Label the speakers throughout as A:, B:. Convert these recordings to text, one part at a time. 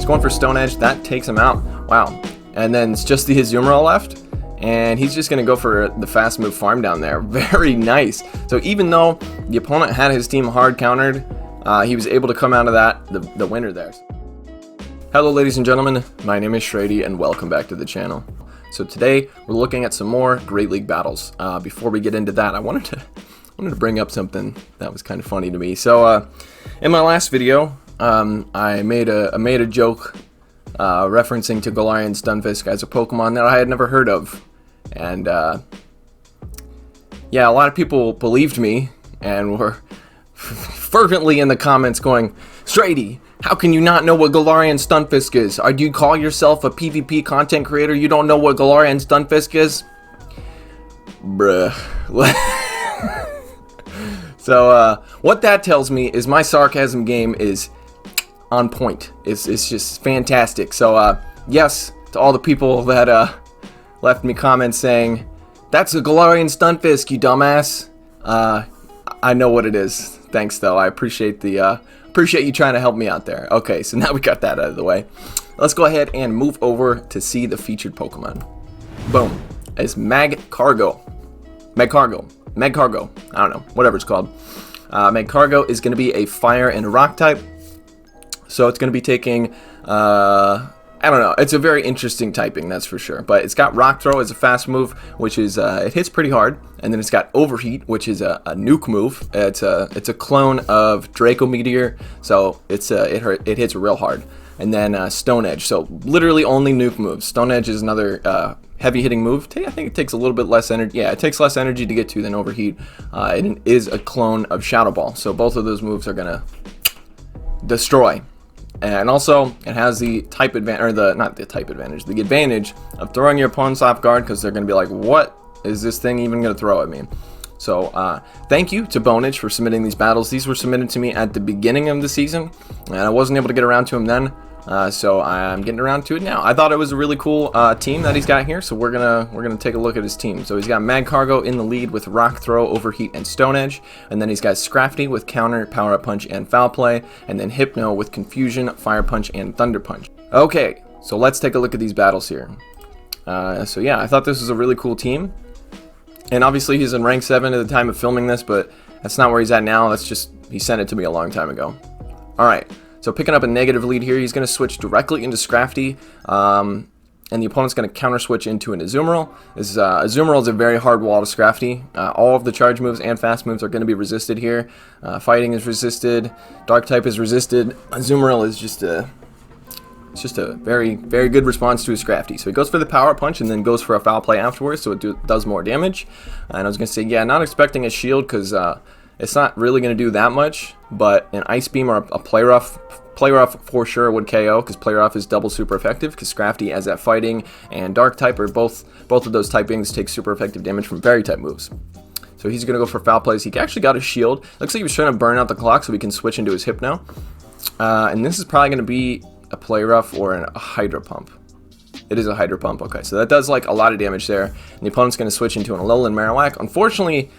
A: He's going for Stone Edge. That takes him out. Wow. And then it's just the Azumarill left. And he's just going to go for the fast move farm down there. Very nice. So even though the opponent had his team hard countered, he was able to come out of that the winner there. Hello ladies and gentlemen, my name is Shrady and welcome back to the channel. So today we're looking at some more Great League battles. Before we get into that, I wanted to bring up something that was kind of funny to me. So in my last video, I made a joke referencing to Galarian Stunfisk as a Pokemon that I had never heard of. And yeah, a lot of people believed me and were fervently in the comments going, Shrady, how can you not know what Galarian Stunfisk is? Do you call yourself a PvP content creator? You don't know what Galarian Stunfisk is? Bruh. So what that tells me is my sarcasm game is on point. It's just fantastic. So yes, to all the people that left me comments saying, that's a Galarian Stunfisk, you dumbass. I know what it is. Thanks though. I appreciate you trying to help me out there. Okay, so now we got that out of the way. Let's go ahead and move over to see the featured Pokemon. Boom. It's Magcargo. Magcargo. I don't know. Whatever it's called. Magcargo is going to be a fire and rock type. So it's going to be taking, I don't know. It's a very interesting typing, that's for sure. But it's got Rock Throw as a fast move, which is, it hits pretty hard. And then it's got Overheat, which is a nuke move. It's a clone of Draco Meteor, so it hits real hard. And then Stone Edge, so literally only nuke moves. Stone Edge is another heavy hitting move. I think it takes a little bit less energy. Yeah, it takes less energy to get to than Overheat. It is a clone of Shadow Ball, so both of those moves are gonna destroy. And also, it has the type advantage, or the advantage of throwing your opponents off guard, because they're going to be like, what is this thing even going to throw at me? So, thank you to Bonage for submitting these battles. These were submitted to me at the beginning of the season, and I wasn't able to get around to them then, so I'm getting around to it now. I thought it was a really cool team that he's got here, so we're gonna take a look at his team. So he's got Magcargo in the lead with Rock Throw, Overheat, and Stone Edge, and then he's got Scrafty with Counter, Power Up Punch, and Foul Play, and then Hypno with Confusion, Fire Punch, and Thunder Punch. Okay, so let's take a look at these battles here. So yeah, I thought this was a really cool team. And obviously he's in rank 7 at the time of filming this, but that's not where he's at now. That's just, he sent it to me a long time ago. Alright, so picking up a negative lead here, he's going to switch directly into Scrafty, and the opponent's going to counter switch into an Azumarill. This Azumarill is a very hard wall to Scrafty. All of the charge moves and fast moves are going to be resisted here. Fighting is resisted, Dark type is resisted. Azumarill is just a... It's just a very, very good response to a Scrafty. So he goes for the Power Punch and then goes for a Foul Play afterwards, so it does more damage. And I was going to say, yeah, not expecting a shield because it's not really going to do that much, but an Ice Beam or a Play Rough for sure would KO, because Play Rough is double super effective, because Scrafty has that Fighting and Dark type, or both of those typings take super effective damage from Fairy type moves. So he's going to go for Foul Plays. He actually got a shield. Looks like he was trying to burn out the clock so he can switch into his Hypno. And this is probably going to be a Play Rough or a Hydro Pump. It is a Hydro Pump. Okay, so that does like a lot of damage there. And the opponent's going to switch into an Alolan Marowak. Unfortunately,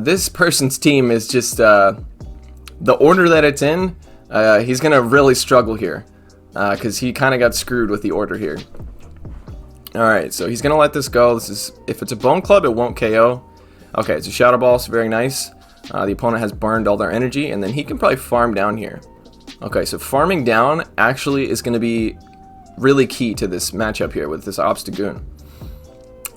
A: this person's team is just the order that it's in. He's going to really struggle here because he kind of got screwed with the order here. Alright, so he's going to let this go. This is, if it's a Bone Club, it won't KO. Okay, it's a Shadow Ball, so very nice. The opponent has burned all their energy, and then he can probably farm down here. Okay, so farming down actually is going to be really key to this matchup here with this Obstagoon.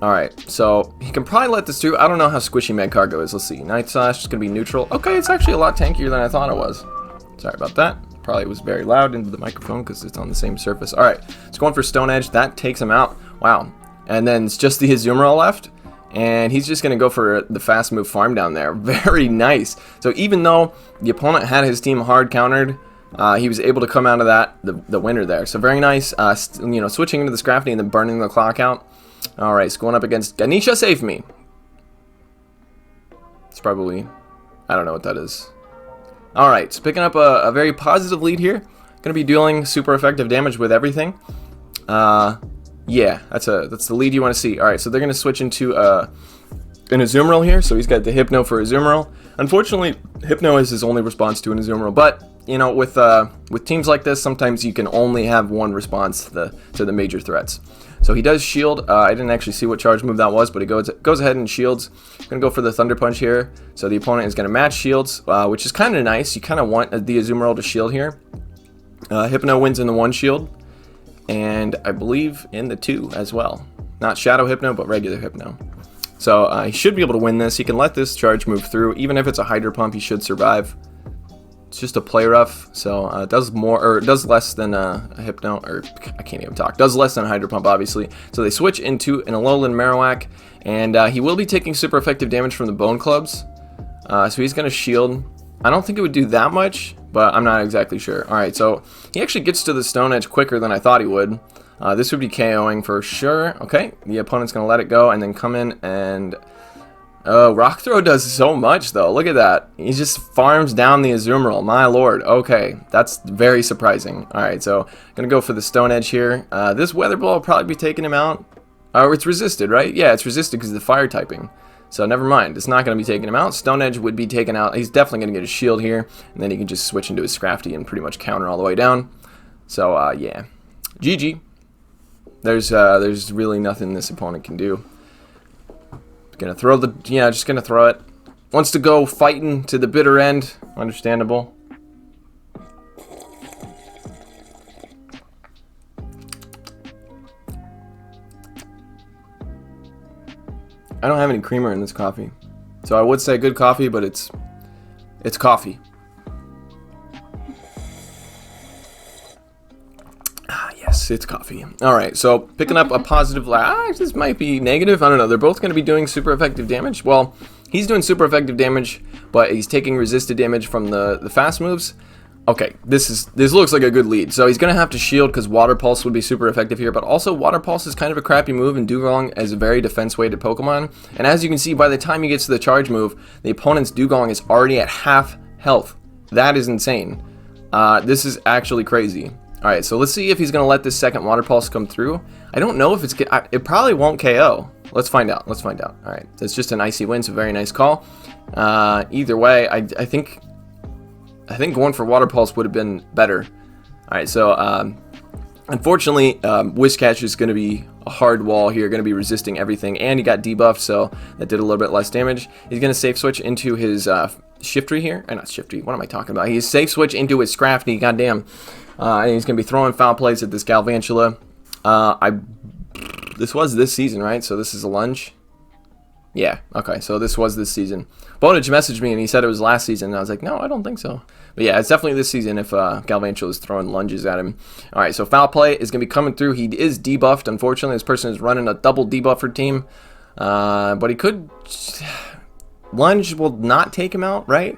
A: Alright, so he can probably let this through. I don't know how squishy Magcargo is. Let's see. Night Slash is going to be neutral. Okay, it's actually a lot tankier than I thought it was. Sorry about that. Probably was very loud into the microphone because it's on the same surface. Alright, it's going for Stone Edge. That takes him out. Wow. And then it's just the Azumarill left. And he's just going to go for the fast move farm down there. Very nice. So even though the opponent had his team hard countered, he was able to come out of that the winner there. So very nice. You know, switching into the Scrafty and then burning the clock out. All right, so going up against Ganesha, save me. It's probably, I don't know what that is. All right, so picking up a very positive lead here. Going to be dealing super effective damage with everything. Yeah, that's the lead you want to see. All right, so they're going to switch into an Azumarill here. So he's got the Hypno for Azumarill. Unfortunately, Hypno is his only response to an Azumarill, but you know, with teams like this, sometimes you can only have one response to the major threats. So he does shield. I didn't actually see what charge move that was, but he goes ahead and shields. Gonna go for the Thunder Punch here. So the opponent is gonna match shields, which is kind of nice. You kind of want the Azumarill to shield here. Hypno wins in the 1 shield, and I believe in the 2 as well. Not Shadow Hypno, but regular Hypno. So he should be able to win this. He can let this charge move through. Even if it's a Hydro Pump, he should survive. It's just a play rough, so it does more, or it does less than a Hypno, or I can't even talk. Does less than a Hydro Pump, obviously. So they switch into an Alolan Marowak, and he will be taking super effective damage from the Bone Clubs. So he's going to shield. I don't think it would do that much, but I'm not exactly sure. Alright, so he actually gets to the Stone Edge quicker than I thought he would. This would be KOing for sure. Okay, the opponent's going to let it go and then come in and... Rock Throw does so much, though. Look at that. He just farms down the Azumarill. My lord. Okay, that's very surprising. Alright, so going to go for the Stone Edge here. This Weather Ball will probably be taking him out. Oh, it's resisted, right? Yeah, it's resisted because of the fire typing. So never mind. It's not going to be taking him out. Stone Edge would be taken out. He's definitely going to get a shield here. And then he can just switch into his Scrafty and pretty much counter all the way down. So, yeah. GG. There's really nothing this opponent can do. Gonna throw the, yeah, just gonna throw it. Wants to go fighting to the bitter end. Understandable. I don't have any creamer in this coffee, so I would say good coffee, but it's coffee. Yes, it's coffee. Alright, so picking up a positive... this might be negative. I don't know. They're both going to be doing super effective damage. Well, he's doing super effective damage, but he's taking resisted damage from the fast moves. Okay, this looks like a good lead. So he's going to have to shield because Water Pulse would be super effective here, but also Water Pulse is kind of a crappy move, and Dugong is a very defense-weighted Pokemon. And as you can see, by the time he gets to the charge move, the opponent's Dugong is already at half health. That is insane. This is actually crazy. Alright, so let's see if he's going to let this second Water Pulse come through. I don't know if it probably won't KO. Let's find out. Let's find out. Alright, that's just an icy win, so very nice call. Either way, I think going for Water Pulse would have been better. Alright, so unfortunately, Whiscash is going to be a hard wall here, going to be resisting everything, and he got debuffed, so that did a little bit less damage. He's going to safe switch into his Shiftry here. Not Shiftry, what am I talking about? He's safe switch into his Scrafty, goddamn. And he's going to be throwing foul plays at this Galvantula. This was this season, right? So this is a lunge. Yeah, okay, so this was this season. Bonage messaged me and he said it was last season, and I was like, no, I don't think so. But yeah, it's definitely this season if Galvantula is throwing lunges at him. Alright, so foul play is going to be coming through. He is debuffed, unfortunately. This person is running a double debuffer team. But he could... Lunge will not take him out, right?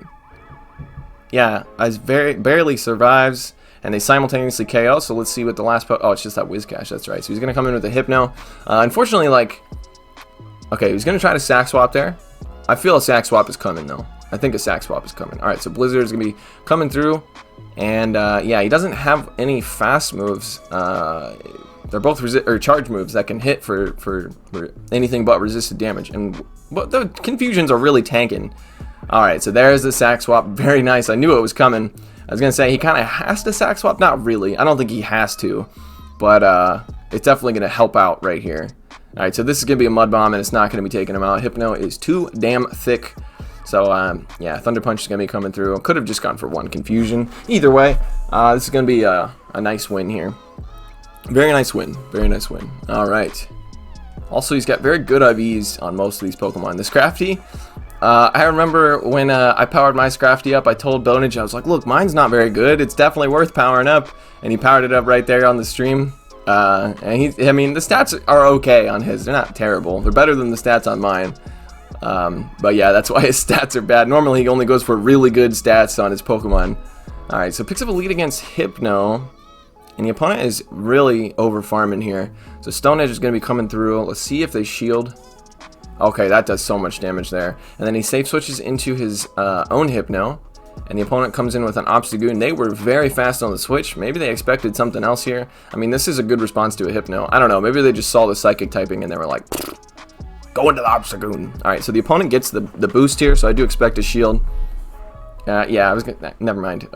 A: Yeah, barely survives. And they simultaneously KO, so let's see what the last... Oh, it's just that Whiscash, that's right. So he's going to come in with a Hypno. Unfortunately, like... Okay, he's going to try to sack swap there. I feel a sack swap is coming, though. I think a sack swap is coming. Alright, so Blizzard is going to be coming through. And, yeah, he doesn't have any fast moves. They're both charge moves that can hit for anything but resisted damage. But the confusions are really tanking. Alright, so there's the sack swap. Very nice. I knew it was coming. I was going to say, he kind of has to sack swap. Not really. I don't think he has to. But it's definitely going to help out right here. Alright, so this is going to be a Mud Bomb, and it's not going to be taking him out. Hypno is too damn thick. So, yeah, Thunder Punch is going to be coming through. Could have just gone for one confusion. Either way, this is going to be a nice win here. Very nice win. Very nice win. Alright. Also, he's got very good IVs on most of these Pokemon. The Scrafty... I remember when I powered my Scrafty up, I told Bonage, I was like, look, mine's not very good. It's definitely worth powering up. And he powered it up right there on the stream. And I mean, the stats are okay on his. They're not terrible. They're better than the stats on mine. But yeah, that's why his stats are bad. Normally, he only goes for really good stats on his Pokemon. Alright, so picks up a lead against Hypno. And the opponent is really over farming here. So Stone Edge is going to be coming through. Let's see if they shield. Okay, that does so much damage there. And then he safe switches into his own Hypno. And the opponent comes in with an Obstagoon. They were very fast on the switch. Maybe they expected something else here. I mean, this is a good response to a Hypno. I don't know. Maybe they just saw the Psychic typing and they were like, go into the Obstagoon. Alright, so the opponent gets the boost here. So I do expect a shield. Yeah, I was gonna, never mind.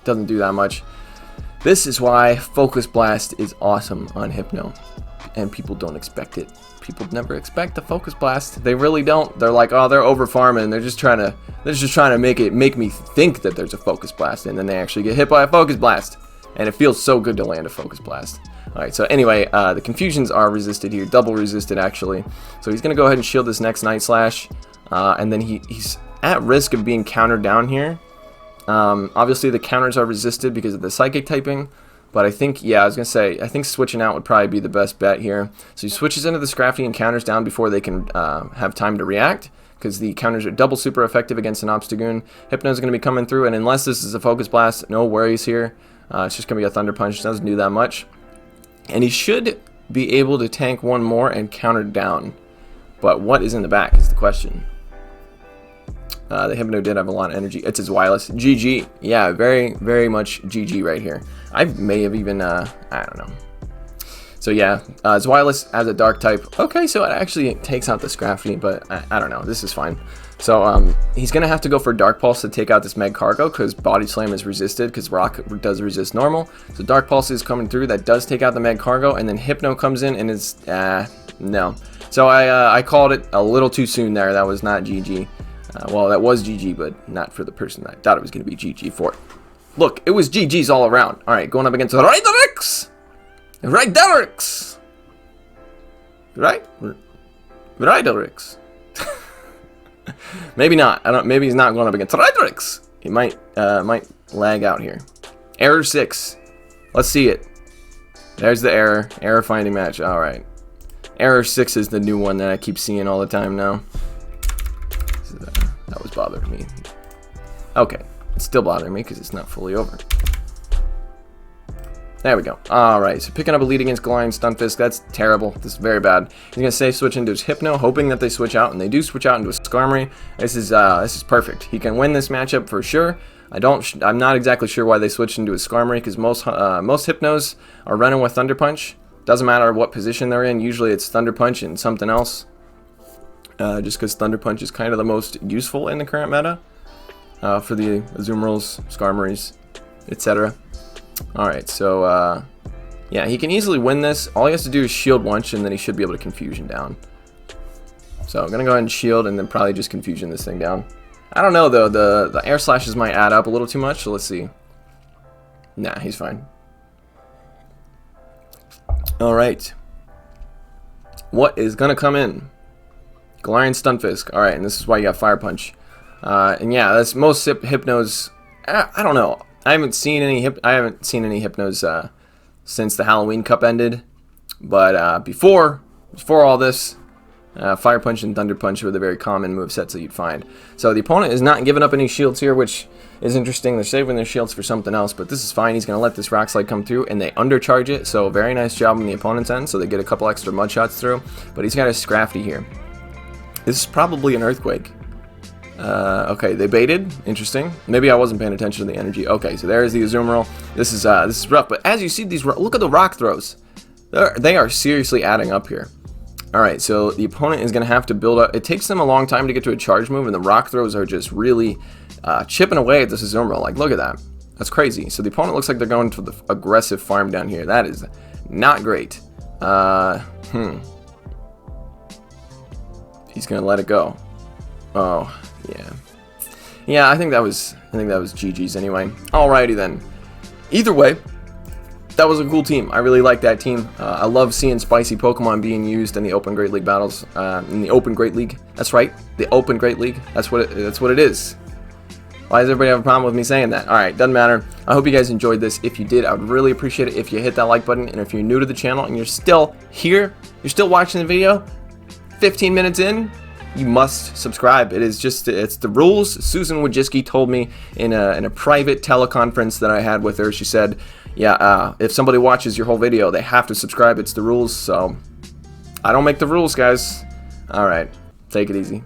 A: Doesn't do that much. This is why Focus Blast is awesome on Hypno, and people don't expect it. People never expect the Focus Blast. They really don't. They're like, oh, they're over farming. They're just trying to make me think that there's a Focus Blast, and then they actually get hit by a Focus Blast, and it feels so good to land a Focus Blast. All right, so anyway, the confusions are resisted here, double resisted actually. So he's gonna go ahead and shield this next Night Slash, and then he's at risk of being countered down here. Obviously the counters are resisted because of the psychic typing, but I think, yeah, I was gonna say, I think switching out would probably be the best bet here. So he switches into the Scrafty and counters down before they can have time to react, because the counters are double super effective against an Obstagoon. Hypno's gonna be coming through, and unless this is a Focus Blast, no worries here. It's just gonna be a Thunder Punch, doesn't do that much. And he should be able to tank one more and counter down. But what is in the back is the question. The Hypno did have a lot of energy. It's his wireless. GG. Yeah, very, very much GG right here. I may have even, I don't know. So yeah, his wireless as a dark type. Okay, so it actually takes out the Scrafty, but I don't know. This is fine. So he's going to have to go for Dark Pulse to take out this Magcargo, because Body Slam is resisted, because Rock does resist normal. So Dark Pulse is coming through. That does take out the Magcargo, and then Hypno comes in and is, no. So I called it a little too soon there. That was not GG. Well, that was GG, but not for the person that I thought it was going to be GG for. Look, it was GG's all around. All right, going up against Ryderix. Ryderix. Right? Ryderix. Maybe not. I don't. Maybe he's not going up against Ryderix. He might lag out here. Error 6. Let's see it. There's the error. Error finding match. All right. Error 6 is the new one that I keep seeing all the time now. That was bothering me. Okay, it's still bothering me because it's not fully over. There we go. Alright, so picking up a lead against Galarian Stunfisk, that's terrible. This is very bad. He's going to safe switch into his Hypno, hoping that they switch out, and they do switch out into a Skarmory. This is perfect. He can win this matchup for sure. I'm not exactly sure why they switched into a Skarmory, because most Hypnos are running with Thunder Punch. Doesn't matter what position they're in, usually it's Thunder Punch and something else. Just because Thunder Punch is kind of the most useful in the current meta for the Azumarils, Skarmories, etc. Alright, so yeah, he can easily win this. All he has to do is shield once, and then he should be able to Confusion down. So I'm going to go ahead and shield, and then probably just Confusion this thing down. I don't know, though. The air slashes might add up a little too much, so let's see. Nah, he's fine. Alright. What is going to come in? Galarian Stunfisk. Alright, and this is why you got Fire Punch. And yeah, that's most Hypnos. I don't know. I haven't seen any Hypnos since the Halloween Cup ended. But before all this, Fire Punch and Thunder Punch were the very common movesets that you'd find. So the opponent is not giving up any shields here, which is interesting. They're saving their shields for something else, but this is fine. He's going to let this Rock Slide come through, and they undercharge it. So very nice job on the opponent's end. So they get a couple extra Mud Shots through. But he's got a Scrafty here. This is probably an Earthquake. Okay, they baited. Interesting. Maybe I wasn't paying attention to the energy. Okay, so there's the Azumarill. This is rough. But as you see these, look at the rock throws. They are seriously adding up here. All right, so the opponent is going to have to build up. It takes them a long time to get to a charge move, and the rock throws are just really chipping away at this Azumarill. Like, look at that. That's crazy. So the opponent looks like they're going for the aggressive farm down here. That is not great. He's gonna let it go. Oh, yeah. Yeah, I think that was GG's anyway. Alrighty then. Either way, that was a cool team. I really like that team. I love seeing spicy Pokemon being used in the Open Great League battles. In the Open Great League. That's right. The Open Great League. That's what it is. Why does everybody have a problem with me saying that? Alright, doesn't matter. I hope you guys enjoyed this. If you did, I would really appreciate it if you hit that like button. And if you're new to the channel and you're still here, you're still watching the video, 15 minutes in, you must subscribe. It's the rules. Susan Wojcicki told me in a private teleconference that I had with her. She said, yeah, if somebody watches your whole video, they have to subscribe. It's the rules. So I don't make the rules, guys. All right, take it easy.